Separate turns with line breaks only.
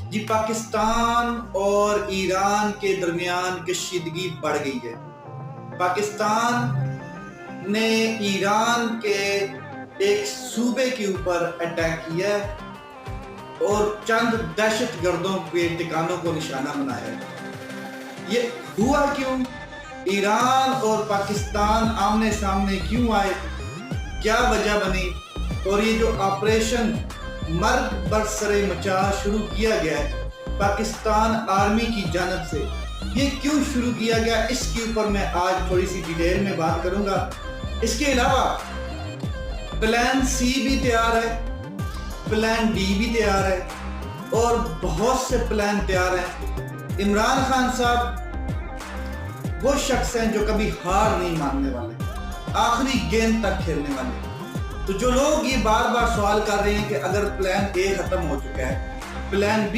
جی پاکستان اور ایران کے درمیان کشیدگی بڑھ گئی ہے۔ پاکستان نے ایران کے ایک صوبے کے اوپر اٹیک کیا ہے اور چند دہشت گردوں کے ٹھکانوں کو نشانہ بنایا ہے۔ یہ ہوا کیوں؟ ایران اور پاکستان آمنے سامنے کیوں آئے؟ کیا وجہ بنی؟ اور یہ جو آپریشن مرگ برسر مچا شروع کیا گیا ہے پاکستان آرمی کی جانب سے، یہ کیوں شروع کیا گیا؟ اس کے اوپر میں آج تھوڑی سی ڈیٹیل میں بات کروں گا۔ اس کے علاوہ پلان سی بھی تیار ہے، پلان ڈی بھی تیار ہے اور بہت سے پلان تیار ہیں۔ عمران خان صاحب وہ شخص ہیں جو کبھی ہار نہیں ماننے والے، آخری گیند تک کھیلنے والے۔ تو جو لوگ یہ بار بار سوال کر رہے ہیں کہ اگر پلان اے ختم ہو چکا ہے، پلان بی